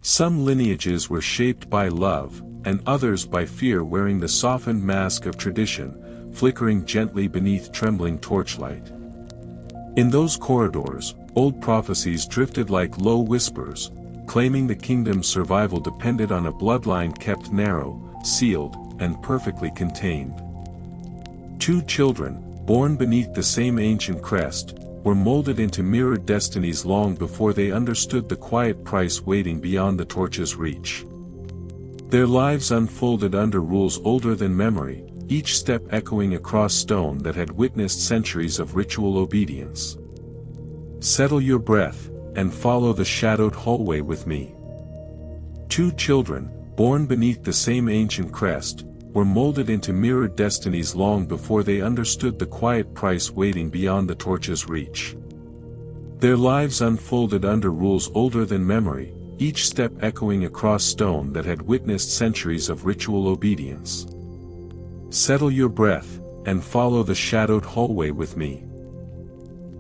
Some lineages were shaped by love, and others by fear, wearing the softened mask of tradition, flickering gently beneath trembling torchlight. In those corridors, old prophecies drifted like low whispers, claiming the kingdom's survival depended on a bloodline kept narrow, sealed, and perfectly contained. Two children, born beneath the same ancient crest, were molded into mirrored destinies long before they understood the quiet price waiting beyond the torch's reach. Their lives unfolded under rules older than memory, each step echoing across stone that had witnessed centuries of ritual obedience. Settle your breath, and follow the shadowed hallway with me. Two children, born beneath the same ancient crest, were molded into mirrored destinies long before they understood the quiet price waiting beyond the torch's reach. Their lives unfolded under rules older than memory, each step echoing across stone that had witnessed centuries of ritual obedience. Settle your breath, and follow the shadowed hallway with me.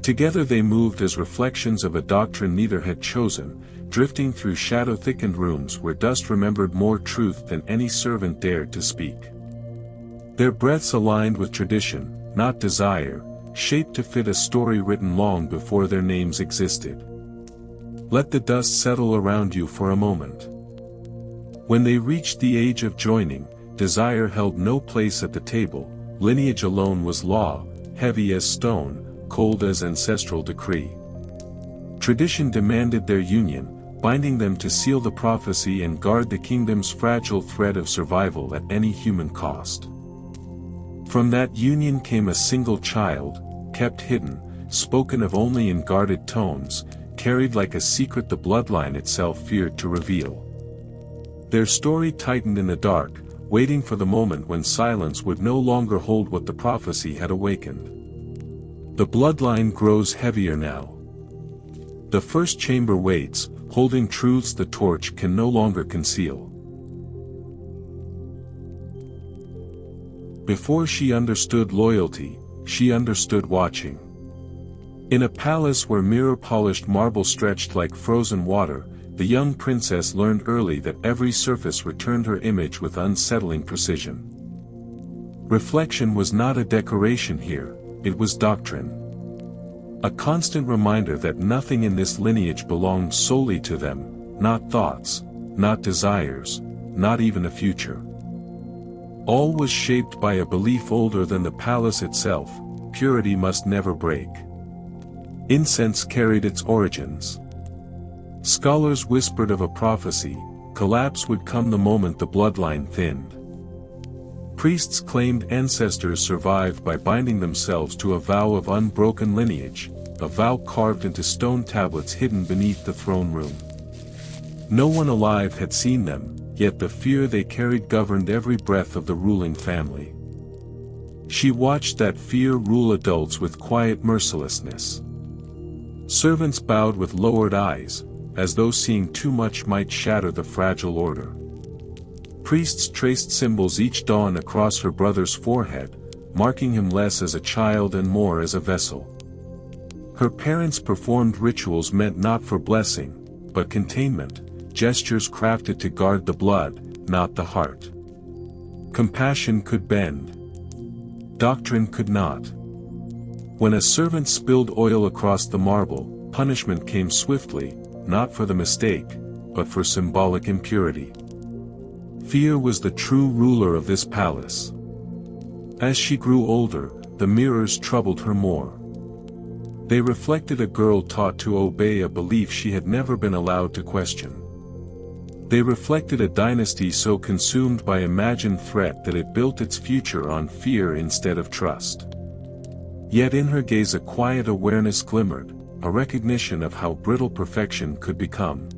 Together they moved as reflections of a doctrine neither had chosen, drifting through shadow-thickened rooms where dust remembered more truth than any servant dared to speak. Their breaths aligned with tradition, not desire, shaped to fit a story written long before their names existed. Let the dust settle around you for a moment. When they reached the age of joining, desire held no place at the table, lineage alone was law, heavy as stone, cold as ancestral decree. Tradition demanded their union, binding them to seal the prophecy and guard the kingdom's fragile thread of survival at any human cost. From that union came a single child, kept hidden, spoken of only in guarded tones, carried like a secret the bloodline itself feared to reveal. Their story tightened in the dark, waiting for the moment when silence would no longer hold what the prophecy had awakened. The bloodline grows heavier now. The first chamber waits, holding truths the torch can no longer conceal. Before she understood loyalty, she understood watching. In a palace where mirror-polished marble stretched like frozen water, the young princess learned early that every surface returned her image with unsettling precision. Reflection was not a decoration here, it was doctrine. A constant reminder that nothing in this lineage belonged solely to them, not thoughts, not desires, not even a future. All was shaped by a belief older than the palace itself: purity must never break. Incense carried its origins. Scholars whispered of a prophecy: collapse would come the moment the bloodline thinned. Priests claimed ancestors survived by binding themselves to a vow of unbroken lineage, a vow carved into stone tablets hidden beneath the throne room. No one alive had seen them, yet the fear they carried governed every breath of the ruling family. She watched that fear rule adults with quiet mercilessness. Servants bowed with lowered eyes, as though seeing too much might shatter the fragile order. Priests traced symbols each dawn across her brother's forehead, marking him less as a child and more as a vessel. Her parents performed rituals meant not for blessing, but containment, gestures crafted to guard the blood, not the heart. Compassion could bend. Doctrine could not. When a servant spilled oil across the marble, punishment came swiftly, not for the mistake, but for symbolic impurity. Fear was the true ruler of this palace. As she grew older, the mirrors troubled her more. They reflected a girl taught to obey a belief she had never been allowed to question. They reflected a dynasty so consumed by imagined threat that it built its future on fear instead of trust. Yet in her gaze a quiet awareness glimmered, a recognition of how brittle perfection could become.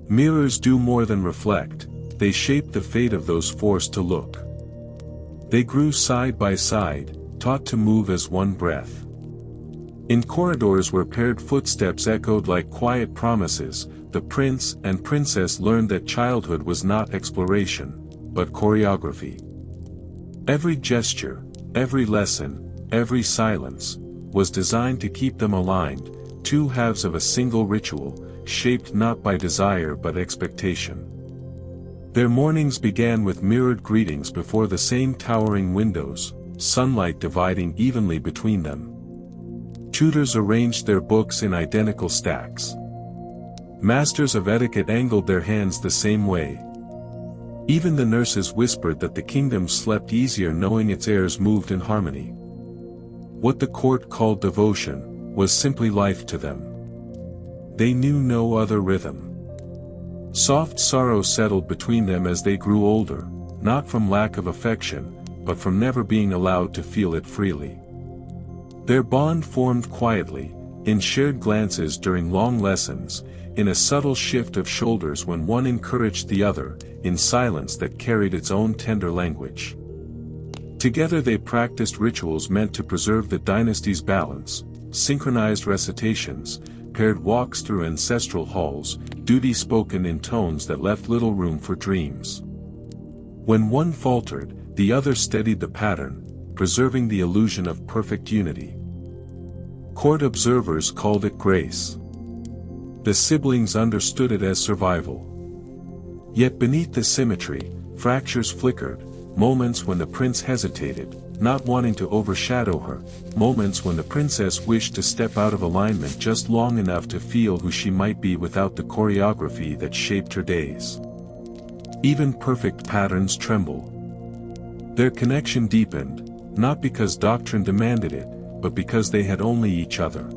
Mirrors do more than reflect, they shape the fate of those forced to look. They grew side by side, taught to move as one breath. In corridors where paired footsteps echoed like quiet promises, the prince and princess learned that childhood was not exploration, but choreography. Every gesture, every lesson, every silence, was designed to keep them aligned, two halves of a single ritual, shaped not by desire but expectation. Their mornings began with mirrored greetings before the same towering windows, sunlight dividing evenly between them. Tutors arranged their books in identical stacks. Masters of etiquette angled their hands the same way. Even the nurses whispered that the kingdom slept easier knowing its heirs moved in harmony. What the court called devotion was simply life to them. They knew no other rhythm. Soft sorrow settled between them as they grew older, not from lack of affection, but from never being allowed to feel it freely. Their bond formed quietly, in shared glances during long lessons, in a subtle shift of shoulders when one encouraged the other, in silence that carried its own tender language. Together they practiced rituals meant to preserve the dynasty's balance, synchronized recitations, paired walks through ancestral halls, duty spoken in tones that left little room for dreams. When one faltered, the other steadied the pattern, preserving the illusion of perfect unity. Court observers called it grace. The siblings understood it as survival. Yet beneath the symmetry, fractures flickered, moments when the prince hesitated, not wanting to overshadow her, moments when the princess wished to step out of alignment just long enough to feel who she might be without the choreography that shaped her days. Even perfect patterns tremble. Their connection deepened, not because doctrine demanded it, but because they had only each other.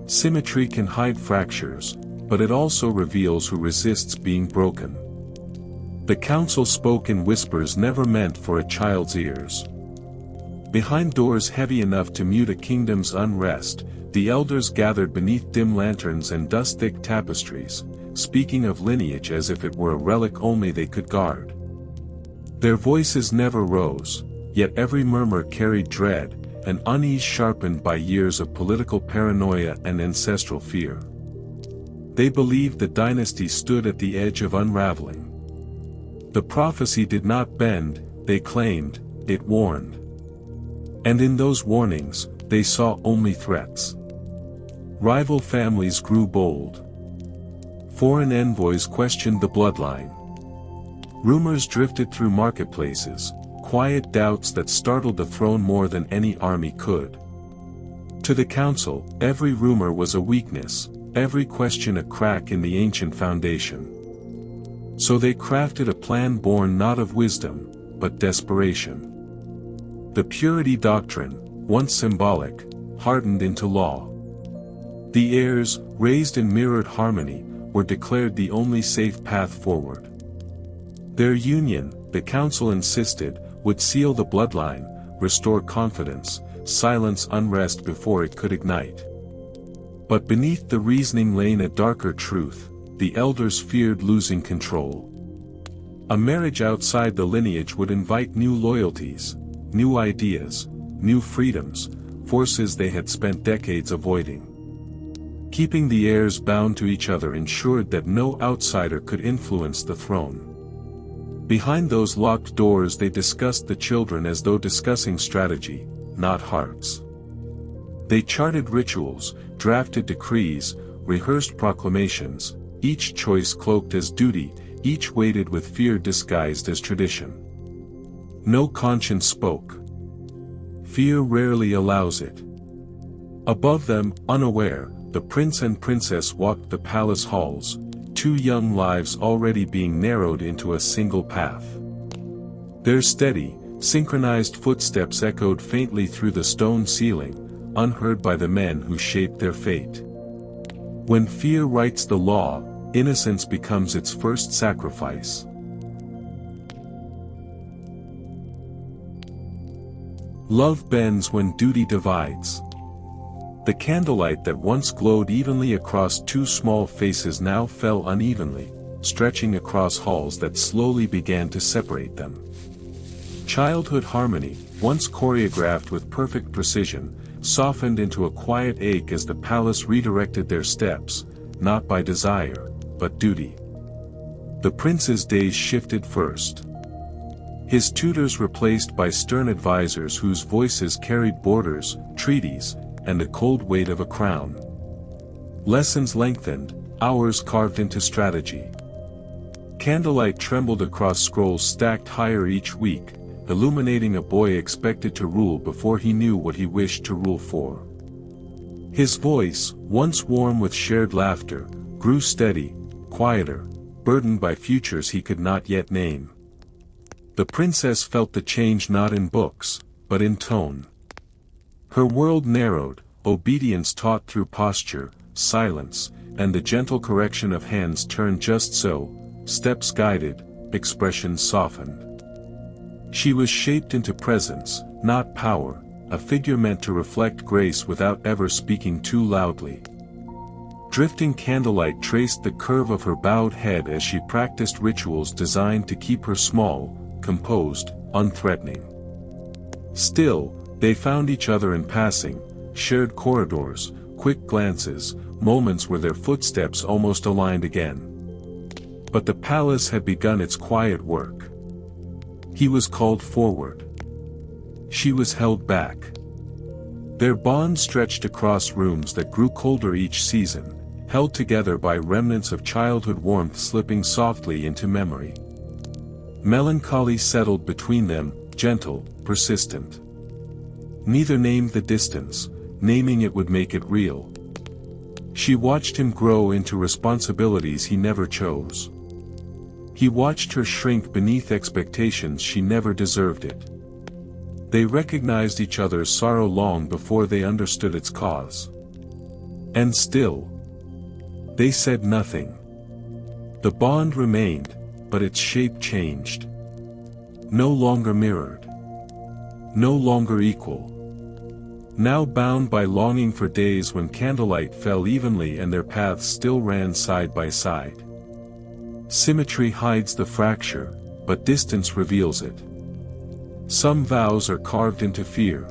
Symmetry can hide fractures, but it also reveals who resists being broken. The council spoke in whispers never meant for a child's ears. Behind doors heavy enough to mute a kingdom's unrest, the elders gathered beneath dim lanterns and dust-thick tapestries, speaking of lineage as if it were a relic only they could guard. Their voices never rose, yet every murmur carried dread, an unease sharpened by years of political paranoia and ancestral fear. They believed the dynasty stood at the edge of unraveling. The prophecy did not bend, they claimed, it warned. And in those warnings, they saw only threats. Rival families grew bold. Foreign envoys questioned the bloodline. Rumors drifted through marketplaces, quiet doubts that startled the throne more than any army could. To the council, every rumor was a weakness, every question a crack in the ancient foundation. So they crafted a plan born not of wisdom, but desperation. The purity doctrine, once symbolic, hardened into law. The heirs, raised in mirrored harmony, were declared the only safe path forward. Their union, the council insisted, would seal the bloodline, restore confidence, silence unrest before it could ignite. But beneath the reasoning lay a darker truth, the elders feared losing control. A marriage outside the lineage would invite new loyalties, new ideas, new freedoms, forces they had spent decades avoiding. Keeping the heirs bound to each other ensured that no outsider could influence the throne. Behind those locked doors they discussed the children as though discussing strategy, not hearts. They charted rituals, drafted decrees, rehearsed proclamations, each choice cloaked as duty, each weighted with fear disguised as tradition. No conscience spoke. Fear rarely allows it. Above them, unaware, the prince and princess walked the palace halls, two young lives already being narrowed into a single path. Their steady, synchronized footsteps echoed faintly through the stone ceiling, unheard by the men who shaped their fate. When fear writes the law, innocence becomes its first sacrifice. Love bends when duty divides. The candlelight that once glowed evenly across two small faces now fell unevenly, stretching across halls that slowly began to separate them. Childhood harmony, once choreographed with perfect precision, softened into a quiet ache as the palace redirected their steps, not by desire, but duty. The prince's days shifted first. His tutors replaced by stern advisors whose voices carried borders, treaties, and the cold weight of a crown. Lessons lengthened, hours carved into strategy. Candlelight trembled across scrolls stacked higher each week, illuminating a boy expected to rule before he knew what he wished to rule for. His voice, once warm with shared laughter, grew steady, quieter, burdened by futures he could not yet name. The princess felt the change not in books, but in tone. Her world narrowed, obedience taught through posture, silence, and the gentle correction of hands turned just so, steps guided, expression softened. She was shaped into presence, not power, a figure meant to reflect grace without ever speaking too loudly. Drifting candlelight traced the curve of her bowed head as she practiced rituals designed to keep her small, composed, unthreatening. Still, they found each other in passing, shared corridors, quick glances, moments where their footsteps almost aligned again. But the palace had begun its quiet work. He was called forward. She was held back. Their bond stretched across rooms that grew colder each season, held together by remnants of childhood warmth slipping softly into memory. Melancholy settled between them, gentle, persistent. Neither named the distance, naming it would make it real. She watched him grow into responsibilities he never chose. He watched her shrink beneath expectations she never deserved it. They recognized each other's sorrow long before they understood its cause. And still, they said nothing. The bond remained, but its shape changed. No longer mirrored. No longer equal. Now bound by longing for days when candlelight fell evenly and their paths still ran side by side. Symmetry hides the fracture, but distance reveals it. Some vows are carved into fear.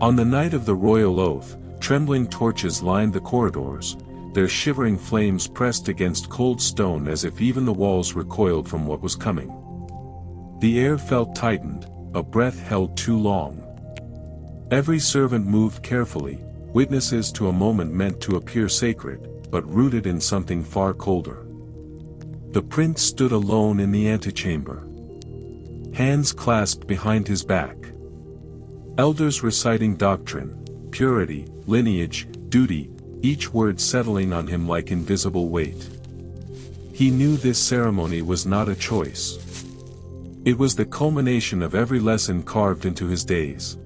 On the night of the royal oath, trembling torches lined the corridors, their shivering flames pressed against cold stone as if even the walls recoiled from what was coming. The air felt tightened, a breath held too long. Every servant moved carefully, witnesses to a moment meant to appear sacred, but rooted in something far colder. The prince stood alone in the antechamber. Hands clasped behind his back. Elders reciting doctrine, purity, lineage, duty, each word settling on him like invisible weight. He knew this ceremony was not a choice. It was the culmination of every lesson carved into his days.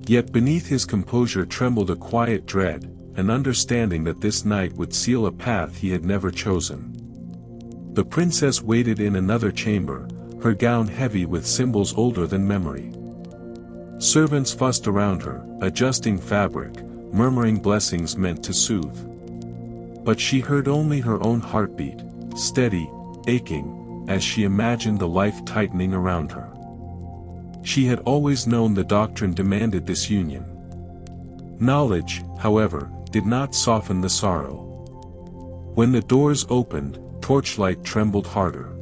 Yet beneath his composure trembled a quiet dread, an understanding that this night would seal a path he had never chosen. The princess waited in another chamber, her gown heavy with symbols older than memory. Servants fussed around her, adjusting fabric, murmuring blessings meant to soothe. But she heard only her own heartbeat, steady, aching, as she imagined the life tightening around her. She had always known the doctrine demanded this union. Knowledge, however, did not soften the sorrow. When the doors opened, torchlight trembled harder.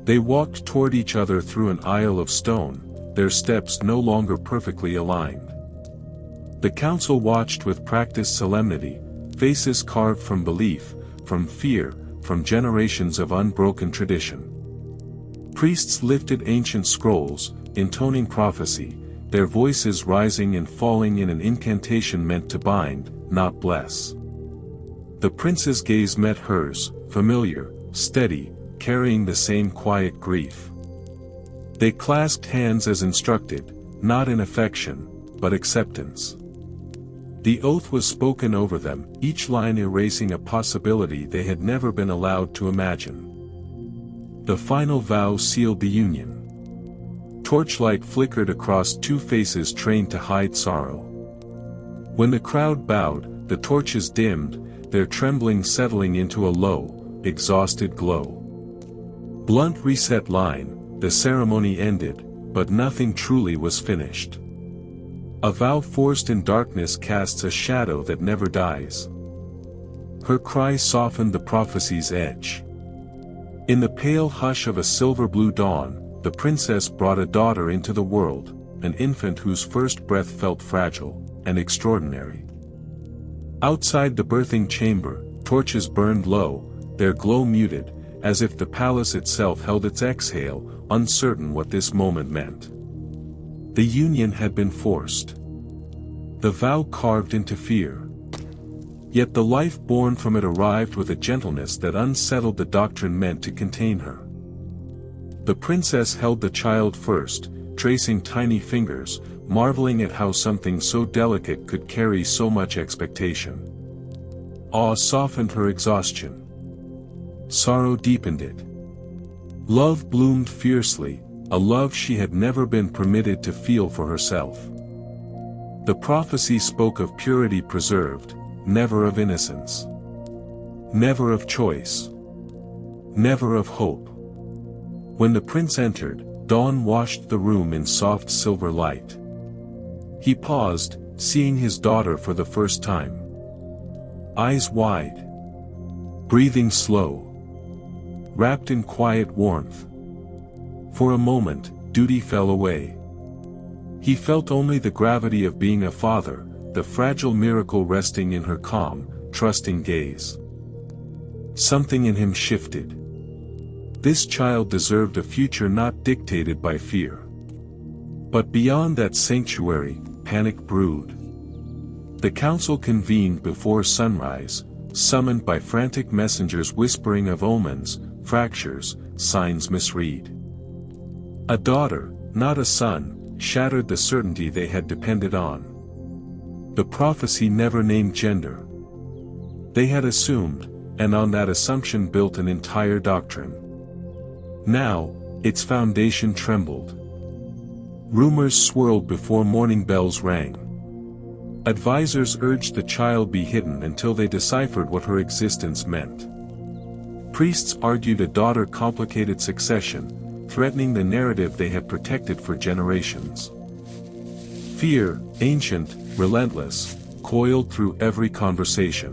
They walked toward each other through an aisle of stone, their steps no longer perfectly aligned. The council watched with practiced solemnity, faces carved from belief, from fear, from generations of unbroken tradition. Priests lifted ancient scrolls, intoning prophecy, their voices rising and falling in an incantation meant to bind, not bless. The prince's gaze met hers, familiar, steady, carrying the same quiet grief. They clasped hands as instructed, not in affection, but acceptance. The oath was spoken over them, each line erasing a possibility they had never been allowed to imagine. The final vow sealed the union. Torchlight flickered across two faces trained to hide sorrow. When the crowd bowed, the torches dimmed, their trembling settling into a low, exhausted glow. Blunt reset line, the ceremony ended, but nothing truly was finished. A vow forced in darkness casts a shadow that never dies. Her cry softened the prophecy's edge. In the pale hush of a silver-blue dawn, the princess brought a daughter into the world, an infant whose first breath felt fragile and extraordinary. Outside the birthing chamber, torches burned low, their glow muted, as if the palace itself held its exhale, uncertain what this moment meant. The union had been forced. The vow carved into fear. Yet the life born from it arrived with a gentleness that unsettled the doctrine meant to contain her. The princess held the child first, tracing tiny fingers, marveling at how something so delicate could carry so much expectation. Awe softened her exhaustion. Sorrow deepened it. Love bloomed fiercely, a love she had never been permitted to feel for herself. The prophecy spoke of purity preserved, never of innocence. Never of choice. Never of hope. When the prince entered, dawn washed the room in soft silver light. He paused, seeing his daughter for the first time. Eyes wide. Breathing slow. Wrapped in quiet warmth. For a moment, duty fell away. He felt only the gravity of being a father, the fragile miracle resting in her calm, trusting gaze. Something in him shifted. This child deserved a future not dictated by fear. But beyond that sanctuary, panic brewed. The council convened before sunrise, summoned by frantic messengers whispering of omens, fractures, signs misread. A daughter, not a son, shattered the certainty they had depended on. The prophecy never named gender. They had assumed, and on that assumption built an entire doctrine. Now, its foundation trembled. Rumors swirled before morning bells rang. Advisors urged the child be hidden until they deciphered what her existence meant. Priests argued a daughter complicated succession, threatening the narrative they had protected for generations. Fear, ancient, relentless, coiled through every conversation.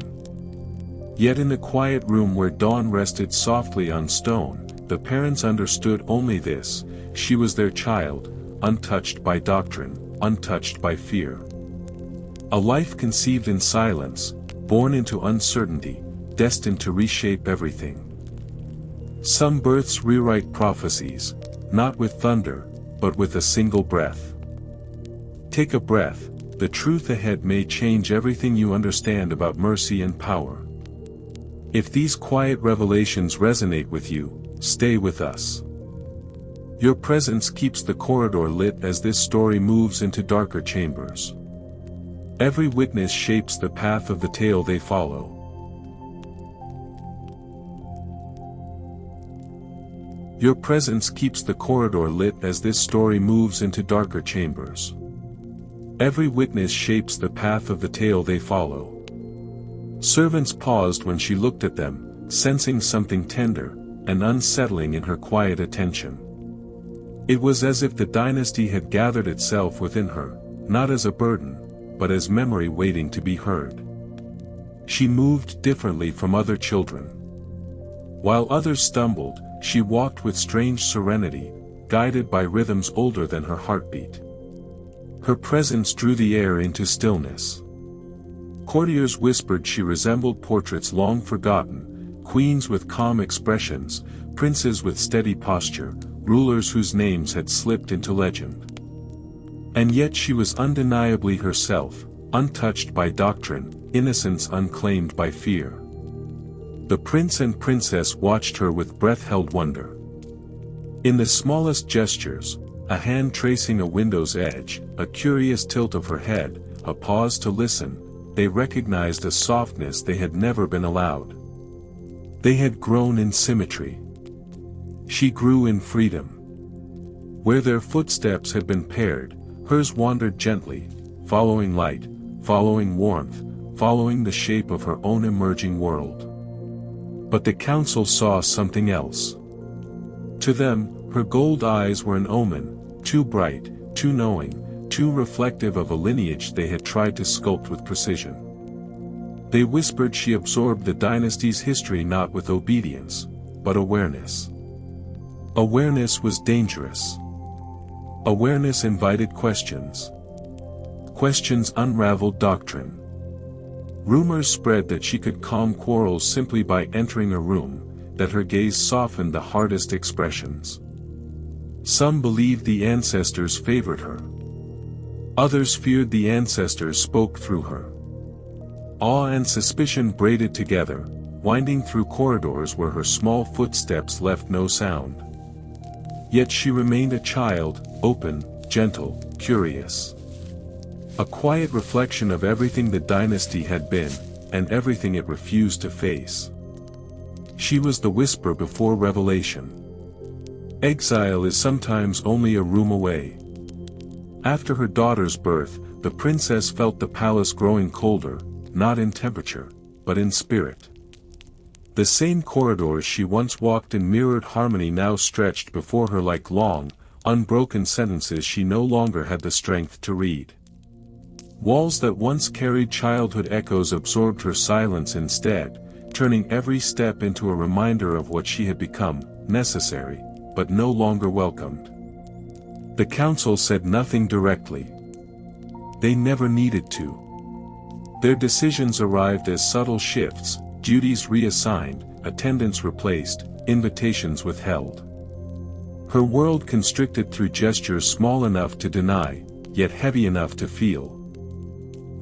Yet in the quiet room where dawn rested softly on stone, the parents understood only this: she was their child, untouched by doctrine, untouched by fear. A life conceived in silence, born into uncertainty, destined to reshape everything. Some births rewrite prophecies, not with thunder, but with a single breath. Take a breath, the truth ahead may change everything you understand about mercy and power. If these quiet revelations resonate with you, stay with us. Your presence keeps the corridor lit as this story moves into darker chambers. Every witness shapes the path of the tale they follow. Your presence keeps the corridor lit as this story moves into darker chambers. Every witness shapes the path of the tale they follow. Servants paused when she looked at them, sensing something tender and unsettling in her quiet attention. It was as if the dynasty had gathered itself within her, not as a burden, but as memory waiting to be heard. She moved differently from other children. While others stumbled, she walked with strange serenity, guided by rhythms older than her heartbeat. Her presence drew the air into stillness. Courtiers whispered she resembled portraits long forgotten, queens with calm expressions, princes with steady posture, rulers whose names had slipped into legend. And yet she was undeniably herself, untouched by doctrine, innocence unclaimed by fear. The prince and princess watched her with breath-held wonder. In the smallest gestures, a hand tracing a window's edge, a curious tilt of her head, a pause to listen, they recognized a softness they had never been allowed. They had grown in symmetry. She grew in freedom. Where their footsteps had been paired, hers wandered gently, following light, following warmth, following the shape of her own emerging world. But the council saw something else. To them, her gold eyes were an omen, too bright, too knowing, too reflective of a lineage they had tried to sculpt with precision. They whispered she absorbed the dynasty's history not with obedience, but awareness. Awareness was dangerous. Awareness invited questions. Questions unraveled doctrine. Rumors spread that she could calm quarrels simply by entering a room, that her gaze softened the hardest expressions. Some believed the ancestors favored her. Others feared the ancestors spoke through her. Awe and suspicion braided together, winding through corridors where her small footsteps left no sound. Yet she remained a child, open, gentle, curious. A quiet reflection of everything the dynasty had been, and everything it refused to face. She was the whisper before revelation. Exile is sometimes only a room away. After her daughter's birth, the princess felt the palace growing colder, not in temperature, but in spirit. The same corridors she once walked in mirrored harmony now stretched before her like long, unbroken sentences she no longer had the strength to read. Walls that once carried childhood echoes absorbed her silence instead, turning every step into a reminder of what she had become, necessary, but no longer welcomed. The council said nothing directly. They never needed to. Their decisions arrived as subtle shifts, duties reassigned, attendance replaced, invitations withheld. Her world constricted through gestures small enough to deny, yet heavy enough to feel.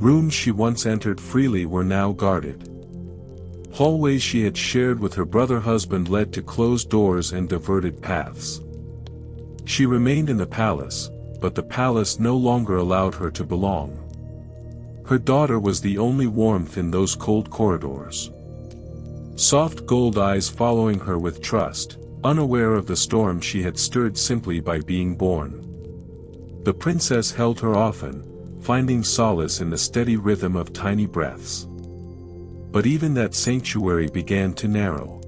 Rooms she once entered freely were now guarded. Hallways she had shared with her brother-husband led to closed doors and diverted paths. She remained in the palace, but the palace no longer allowed her to belong. Her daughter was the only warmth in those cold corridors. Soft gold eyes following her with trust, unaware of the storm she had stirred simply by being born. The princess held her often, finding solace in the steady rhythm of tiny breaths. But even that sanctuary began to narrow.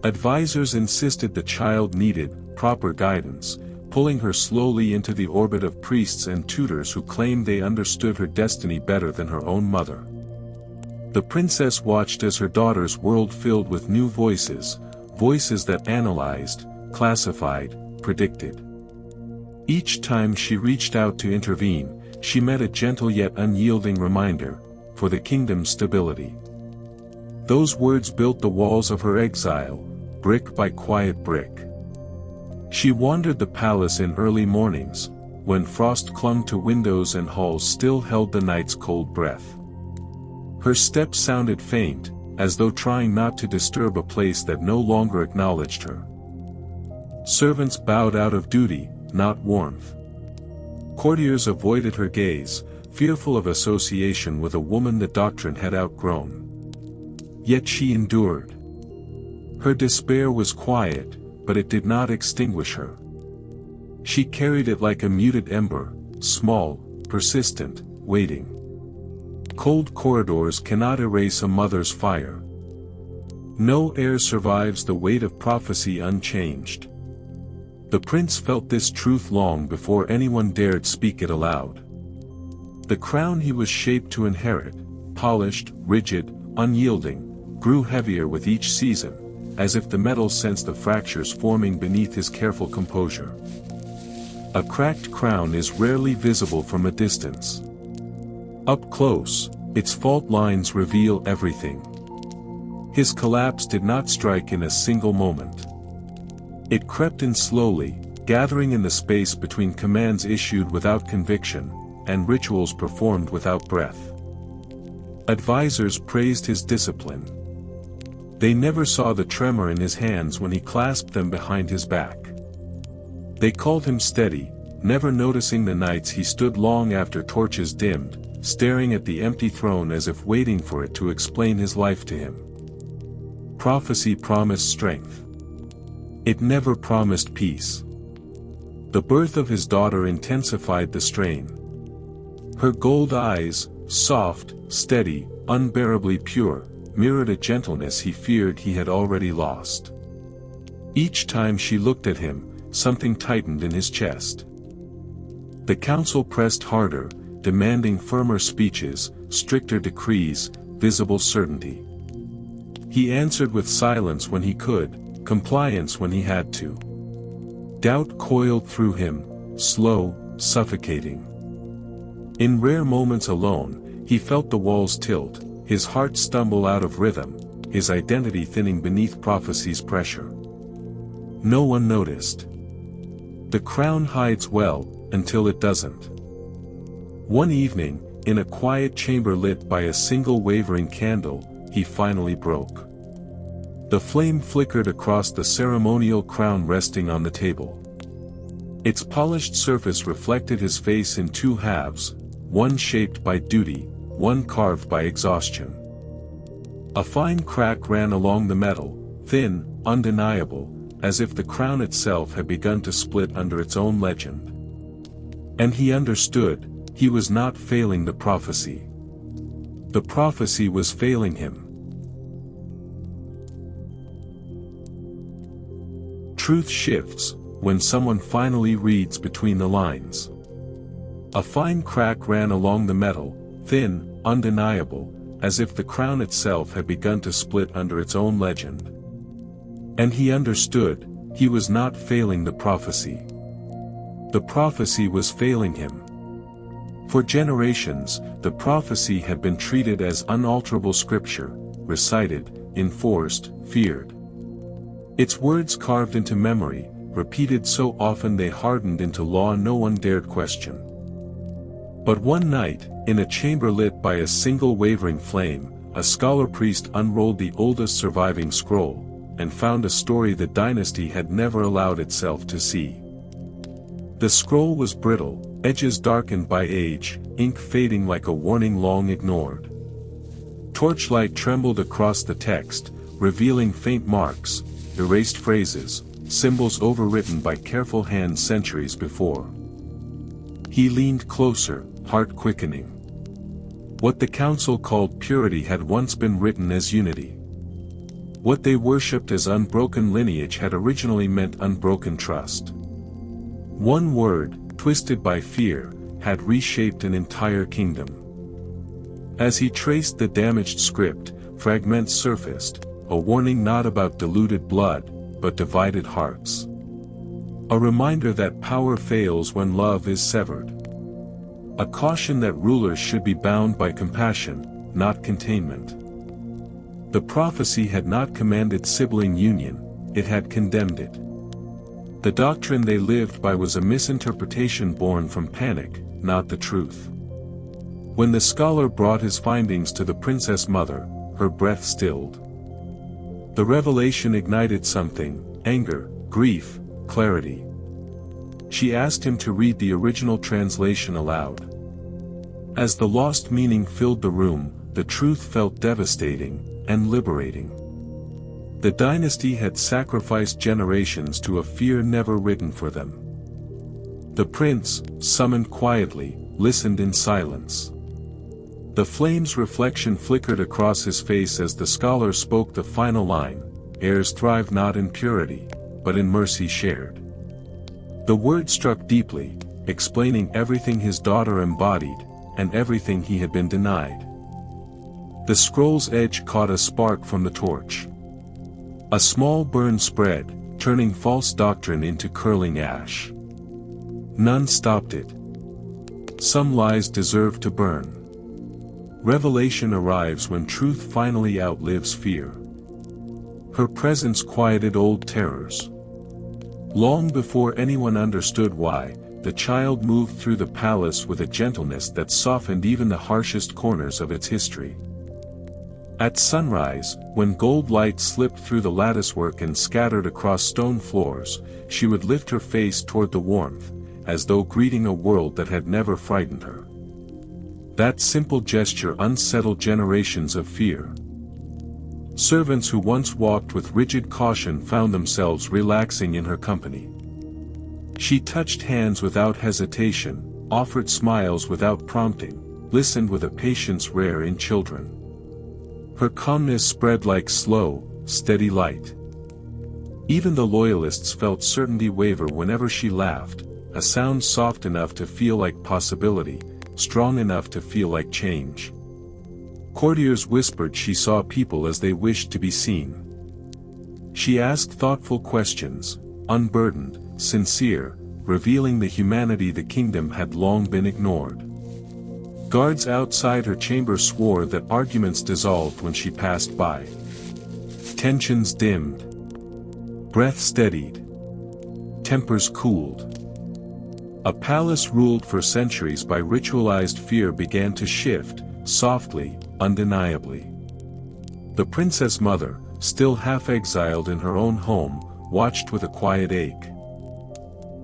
Advisors insisted the child needed proper guidance, pulling her slowly into the orbit of priests and tutors who claimed they understood her destiny better than her own mother. The princess watched as her daughter's world filled with new voices, voices that analyzed, classified, predicted. Each time she reached out to intervene, she met a gentle yet unyielding reminder, for the kingdom's stability. Those words built the walls of her exile, brick by quiet brick. She wandered the palace in early mornings, when frost clung to windows and halls still held the night's cold breath. Her steps sounded faint, as though trying not to disturb a place that no longer acknowledged her. Servants bowed out of duty, not warmth. Courtiers avoided her gaze, fearful of association with a woman the doctrine had outgrown. Yet she endured. Her despair was quiet, but it did not extinguish her. She carried it like a muted ember, small, persistent, waiting. Cold corridors cannot erase a mother's fire. No air survives the weight of prophecy unchanged. The prince felt this truth long before anyone dared speak it aloud. The crown he was shaped to inherit, polished, rigid, unyielding, grew heavier with each season, as if the metal sensed the fractures forming beneath his careful composure. A cracked crown is rarely visible from a distance. Up close, its fault lines reveal everything. His collapse did not strike in a single moment. It crept in slowly, gathering in the space between commands issued without conviction, and rituals performed without breath. Advisors praised his discipline. They never saw the tremor in his hands when he clasped them behind his back. They called him steady, never noticing the nights he stood long after torches dimmed, staring at the empty throne as if waiting for it to explain his life to him. Prophecy promised strength. It never promised peace. The birth of his daughter intensified the strain. Her gold eyes, soft, steady, unbearably pure, mirrored a gentleness he feared he had already lost. Each time she looked at him, something tightened in his chest. The council pressed harder, demanding firmer speeches, stricter decrees, visible certainty. He answered with silence when he could, compliance when he had to. Doubt coiled through him, slow, suffocating. In rare moments alone, he felt the walls tilt, his heart stumble out of rhythm, his identity thinning beneath prophecy's pressure. No one noticed. The crown hides well, until it doesn't. One evening, in a quiet chamber lit by a single wavering candle, he finally broke. The flame flickered across the ceremonial crown resting on the table. Its polished surface reflected his face in two halves, one shaped by duty, one carved by exhaustion. A fine crack ran along the metal, thin, undeniable, as if the crown itself had begun to split under its own legend. And he understood, he was not failing the prophecy. The prophecy was failing him. Truth shifts, when someone finally reads between the lines. A fine crack ran along the metal, thin, undeniable, as if the crown itself had begun to split under its own legend. And he understood, he was not failing the prophecy. The prophecy was failing him. For generations, the prophecy had been treated as unalterable scripture, recited, enforced, feared. Its words carved into memory, repeated so often they hardened into law no one dared question. But one night, in a chamber lit by a single wavering flame, a scholar priest unrolled the oldest surviving scroll, and found a story the dynasty had never allowed itself to see. The scroll was brittle, edges darkened by age, ink fading like a warning long ignored. Torchlight trembled across the text, revealing faint marks, erased phrases, symbols overwritten by careful hands centuries before. He leaned closer, heart quickening. What the council called purity had once been written as unity. What they worshipped as unbroken lineage had originally meant unbroken trust. One word, twisted by fear, had reshaped an entire kingdom. As he traced the damaged script, fragments surfaced, a warning not about diluted blood, but divided hearts. A reminder that power fails when love is severed. A caution that rulers should be bound by compassion, not containment. The prophecy had not commanded sibling union, it had condemned it. The doctrine they lived by was a misinterpretation born from panic, not the truth. When the scholar brought his findings to the princess mother, her breath stilled. The revelation ignited something: anger, grief, clarity. She asked him to read the original translation aloud. As the lost meaning filled the room, the truth felt devastating and liberating. The dynasty had sacrificed generations to a fear never written for them. The prince, summoned quietly, listened in silence. The flame's reflection flickered across his face as the scholar spoke the final line: heirs thrive not in purity, but in mercy shared. The word struck deeply, explaining everything his daughter embodied, and everything he had been denied. The scroll's edge caught a spark from the torch. A small burn spread, turning false doctrine into curling ash. None stopped it. Some lies deserve to burn. Revelation arrives when truth finally outlives fear. Her presence quieted old terrors. Long before anyone understood why, the child moved through the palace with a gentleness that softened even the harshest corners of its history. At sunrise, when gold light slipped through the latticework and scattered across stone floors, she would lift her face toward the warmth, as though greeting a world that had never frightened her. That simple gesture unsettled generations of fear. Servants who once walked with rigid caution found themselves relaxing in her company. She touched hands without hesitation, offered smiles without prompting, listened with a patience rare in children. Her calmness spread like slow, steady light. Even the loyalists felt certainty waver whenever she laughed, a sound soft enough to feel like possibility, strong enough to feel like change. Courtiers whispered she saw people as they wished to be seen. She asked thoughtful questions, unburdened, sincere, revealing the humanity the kingdom had long been ignored. Guards outside her chamber swore that arguments dissolved when she passed by. Tensions dimmed. Breath steadied. Tempers cooled. A palace ruled for centuries by ritualized fear began to shift, softly, undeniably. The princess mother, still half exiled in her own home, watched with a quiet ache.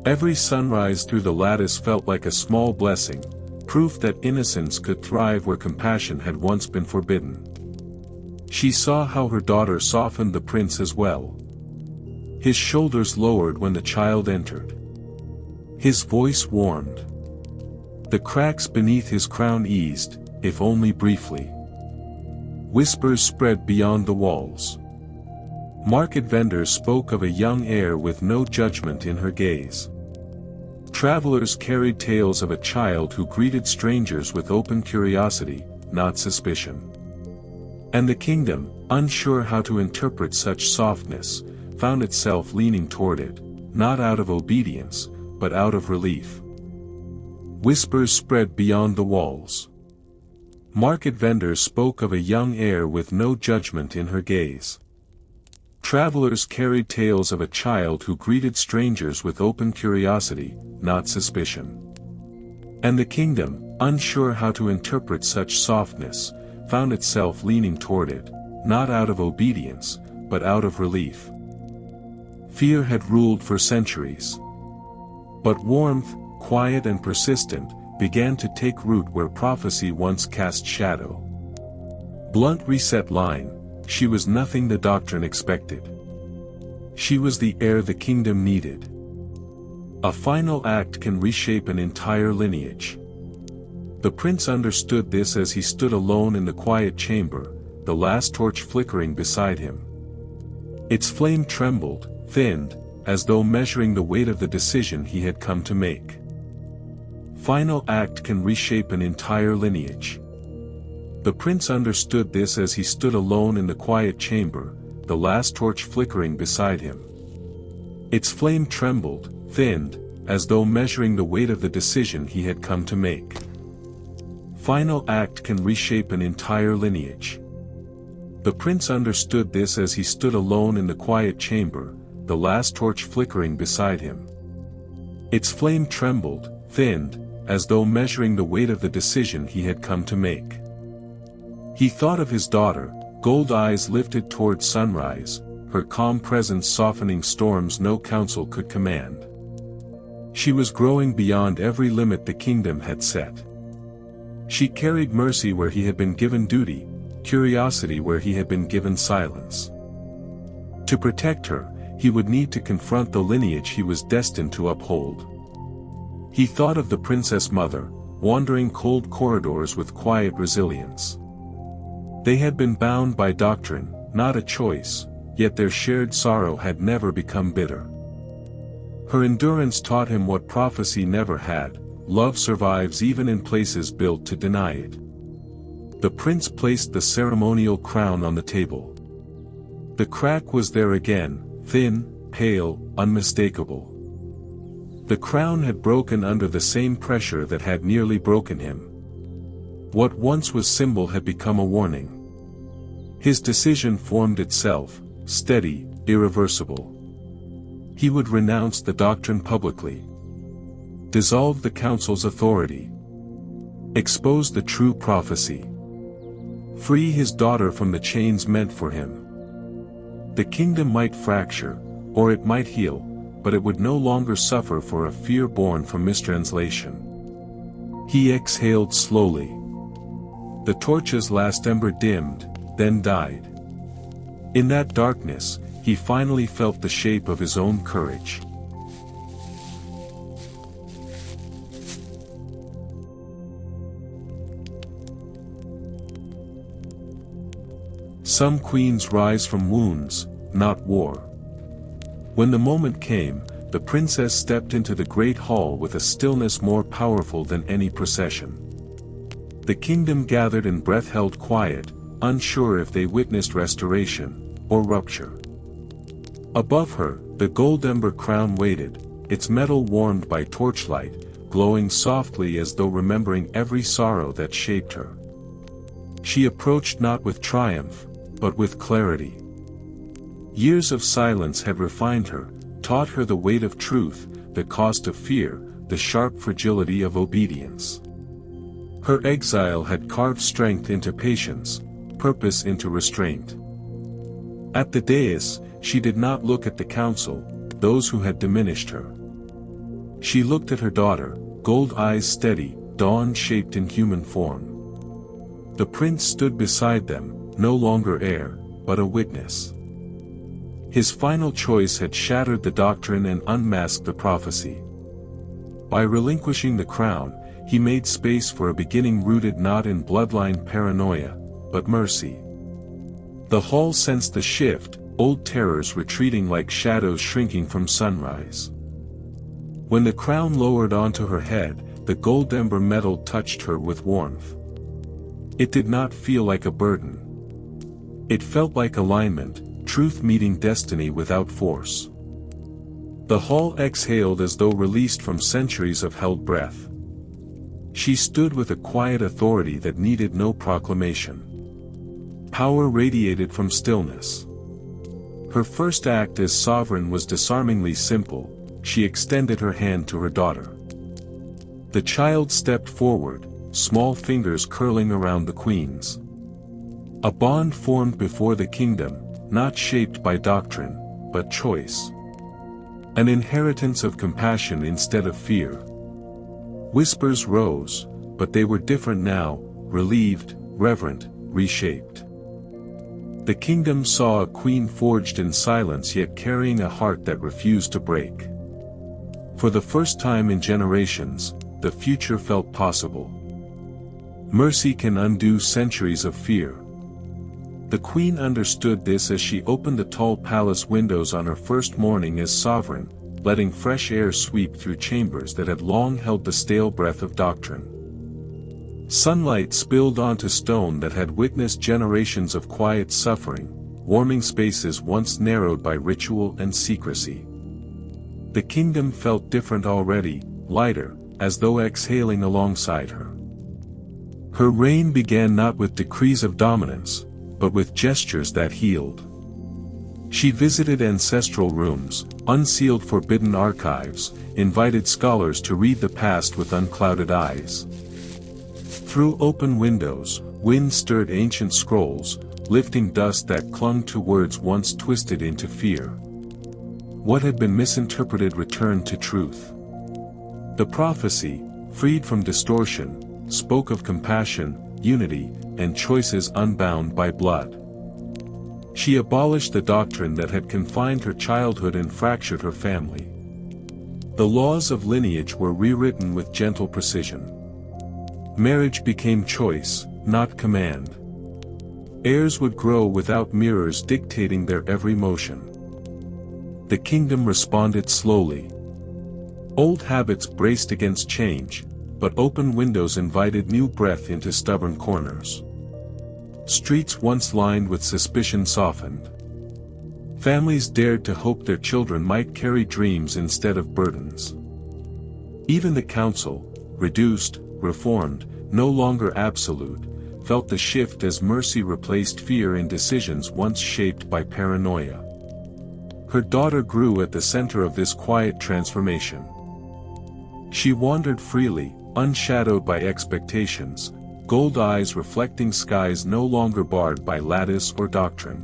Every sunrise through the lattice felt like a small blessing, proof that innocence could thrive where compassion had once been forbidden. She saw how her daughter softened the prince as well. His shoulders lowered when the child entered. His voice warmed. The cracks beneath his crown eased, if only briefly. Whispers spread beyond the walls. Market vendors spoke of a young heir with no judgment in her gaze. Travelers carried tales of a child who greeted strangers with open curiosity, not suspicion. And the kingdom, unsure how to interpret such softness, found itself leaning toward it, not out of obedience, but out of relief. Whispers spread beyond the walls. Market vendors spoke of a young heir with no judgment in her gaze. Travelers carried tales of a child who greeted strangers with open curiosity, not suspicion. And the kingdom, unsure how to interpret such softness, found itself leaning toward it, not out of obedience, but out of relief. Fear had ruled for centuries. But warmth, quiet and persistent, began to take root where prophecy once cast shadow. Blunt reset line, she was nothing the doctrine expected. She was the heir the kingdom needed. A final act can reshape an entire lineage. The prince understood this as he stood alone in the quiet chamber, the last torch flickering beside him. Its flame trembled, thinned, as though measuring the weight of the decision he had come to make. Final act can reshape an entire lineage. The prince understood this as he stood alone in the quiet chamber, the last torch flickering beside him. Its flame trembled, thinned, as though measuring the weight of the decision he had come to make. Final act can reshape an entire lineage. The prince understood this as he stood alone in the quiet chamber, the last torch flickering beside him. Its flame trembled, thinned, as though measuring the weight of the decision he had come to make. He thought of his daughter, gold eyes lifted toward sunrise, her calm presence softening storms no counsel could command. She was growing beyond every limit the kingdom had set. She carried mercy where he had been given duty, curiosity where he had been given silence. To protect her, he would need to confront the lineage he was destined to uphold. He thought of the princess mother, wandering cold corridors with quiet resilience. They had been bound by doctrine, not a choice, yet their shared sorrow had never become bitter. Her endurance taught him what prophecy never had: love survives even in places built to deny it. The prince placed the ceremonial crown on the table. The crack was there again, thin, pale, unmistakable. The crown had broken under the same pressure that had nearly broken him. What once was symbol had become a warning. His decision formed itself, steady, irreversible. He would renounce the doctrine publicly. Dissolve the council's authority. Expose the true prophecy. Free his daughter from the chains meant for him. The kingdom might fracture, or it might heal, but it would no longer suffer for a fear born from mistranslation. He exhaled slowly. The torch's last ember dimmed, then died. In that darkness, he finally felt the shape of his own courage. Some queens rise from wounds, not war. When the moment came, the princess stepped into the great hall with a stillness more powerful than any procession. The kingdom gathered in breath held quiet, unsure if they witnessed restoration, or rupture. Above her, the gold ember crown waited, its metal warmed by torchlight, glowing softly as though remembering every sorrow that shaped her. She approached not with triumph, but with clarity. Years of silence had refined her, taught her the weight of truth, the cost of fear, the sharp fragility of obedience. Her exile had carved strength into patience, purpose into restraint. At the dais, she did not look at the council, those who had diminished her. She looked at her daughter, gold eyes steady, dawn shaped in human form. The prince stood beside them, no longer heir, but a witness. His final choice had shattered the doctrine and unmasked the prophecy. By relinquishing the crown, he made space for a beginning rooted not in bloodline paranoia, but mercy. The hall sensed the shift, old terrors retreating like shadows shrinking from sunrise. When the crown lowered onto her head, the gold ember metal touched her with warmth. It did not feel like a burden. It felt like alignment, truth meeting destiny without force. The hall exhaled as though released from centuries of held breath. She stood with a quiet authority that needed no proclamation. Power radiated from stillness. Her first act as sovereign was disarmingly simple. She extended her hand to her daughter. The child stepped forward, small fingers curling around the queen's. A bond formed before the kingdom, not shaped by doctrine, but choice. An inheritance of compassion instead of fear. Whispers rose, but they were different now, relieved, reverent, reshaped. The kingdom saw a queen forged in silence yet carrying a heart that refused to break. For the first time in generations, the future felt possible. Mercy can undo centuries of fear. The queen understood this as she opened the tall palace windows on her first morning as sovereign, letting fresh air sweep through chambers that had long held the stale breath of doctrine. Sunlight spilled onto stone that had witnessed generations of quiet suffering, warming spaces once narrowed by ritual and secrecy. The kingdom felt different already, lighter, as though exhaling alongside her. Her reign began not with decrees of dominance, but with gestures that healed. She visited ancestral rooms, unsealed forbidden archives, invited scholars to read the past with unclouded eyes. Through open windows, wind stirred ancient scrolls, lifting dust that clung to words once twisted into fear. What had been misinterpreted returned to truth. The prophecy, freed from distortion, spoke of compassion, unity, and choices unbound by blood. She abolished the doctrine that had confined her childhood and fractured her family. The laws of lineage were rewritten with gentle precision. Marriage became choice, not command. Heirs would grow without mirrors dictating their every motion. The kingdom responded slowly. Old habits braced against change, but open windows invited new breath into stubborn corners. Streets once lined with suspicion softened. Families dared to hope their children might carry dreams instead of burdens. Even the council, reduced, reformed, no longer absolute, felt the shift as mercy replaced fear in decisions once shaped by paranoia. Her daughter grew at the center of this quiet transformation. She wandered freely, unshadowed by expectations, gold eyes reflecting skies no longer barred by lattice or doctrine.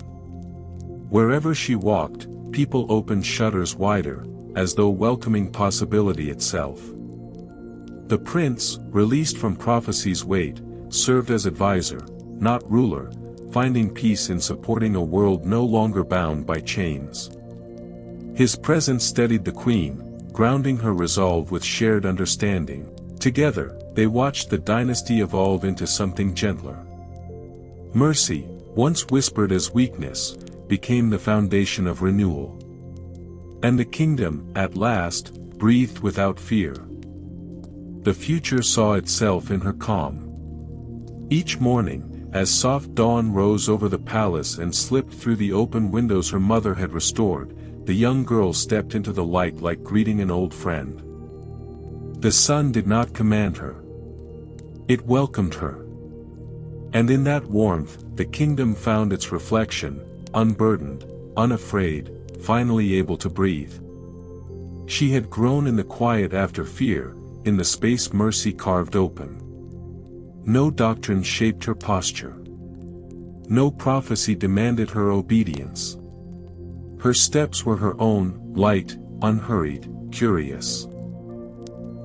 Wherever she walked, people opened shutters wider, as though welcoming possibility itself. The prince, released from prophecy's weight, served as advisor, not ruler, finding peace in supporting a world no longer bound by chains. His presence steadied the queen, grounding her resolve with shared understanding. Together, they watched the dynasty evolve into something gentler. Mercy, once whispered as weakness, became the foundation of renewal. And the kingdom, at last, breathed without fear. The future saw itself in her calm. Each morning, as soft dawn rose over the palace and slipped through the open windows her mother had restored, the young girl stepped into the light like greeting an old friend. The sun did not command her. It welcomed her. And in that warmth, the kingdom found its reflection, unburdened, unafraid, finally able to breathe. She had grown in the quiet after fear, in the space mercy carved open. No doctrine shaped her posture. No prophecy demanded her obedience. Her steps were her own, light, unhurried, curious.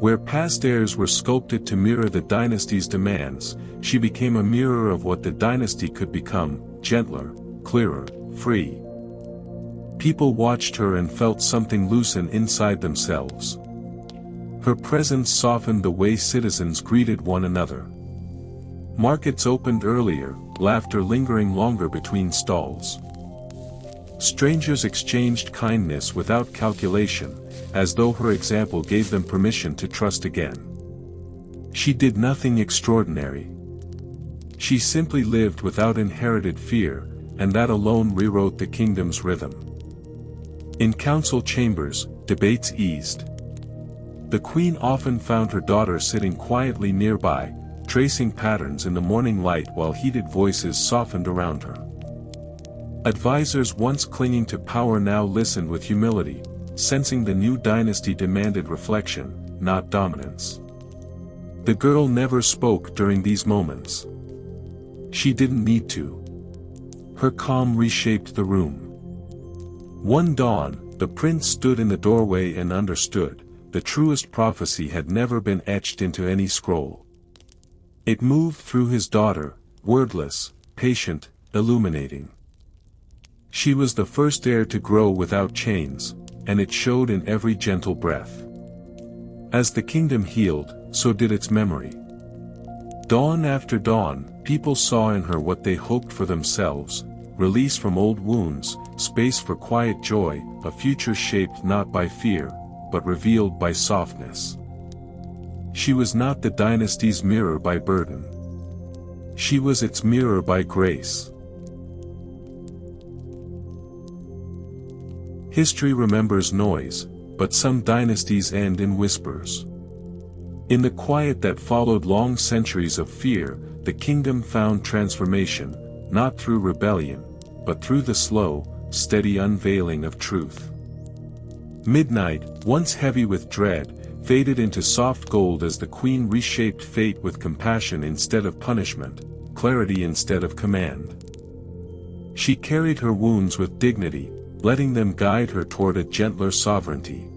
Where past heirs were sculpted to mirror the dynasty's demands, she became a mirror of what the dynasty could become, gentler, clearer, free. People watched her and felt something loosen inside themselves. Her presence softened the way citizens greeted one another. Markets opened earlier, laughter lingering longer between stalls. Strangers exchanged kindness without calculation, as though her example gave them permission to trust again. She did nothing extraordinary. She simply lived without inherited fear, and that alone rewrote the kingdom's rhythm. In council chambers, debates eased. The queen often found her daughter sitting quietly nearby, tracing patterns in the morning light while heated voices softened around her. Advisors once clinging to power now listened with humility, sensing the new dynasty demanded reflection, not dominance. The girl never spoke during these moments. She didn't need to. Her calm reshaped the room. One dawn, the prince stood in the doorway and understood, the truest prophecy had never been etched into any scroll. It moved through his daughter, wordless, patient, illuminating. She was the first heir to grow without chains, and it showed in every gentle breath. As the kingdom healed, so did its memory. Dawn after dawn, people saw in her what they hoped for themselves, release from old wounds, space for quiet joy, a future shaped not by fear, but revealed by softness. She was not the dynasty's mirror by burden. She was its mirror by grace. History remembers noise, but some dynasties end in whispers. In the quiet that followed long centuries of fear, the kingdom found transformation, not through rebellion, but through the slow, steady unveiling of truth. Midnight, once heavy with dread, faded into soft gold as the queen reshaped fate with compassion instead of punishment, clarity instead of command. She carried her wounds with dignity, letting them guide her toward a gentler sovereignty.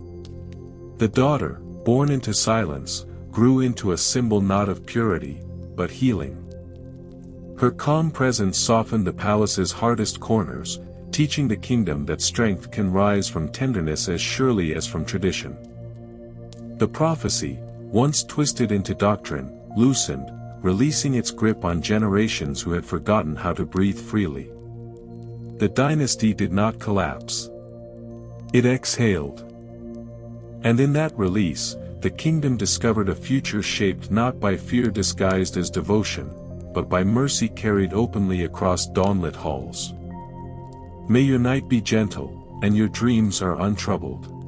The daughter, born into silence, grew into a symbol not of purity, but healing. Her calm presence softened the palace's hardest corners, teaching the kingdom that strength can rise from tenderness as surely as from tradition. The prophecy, once twisted into doctrine, loosened, releasing its grip on generations who had forgotten how to breathe freely. The dynasty did not collapse. It exhaled. And in that release, the kingdom discovered a future shaped not by fear disguised as devotion, but by mercy carried openly across dawnlit halls. May your night be gentle, and your dreams are untroubled.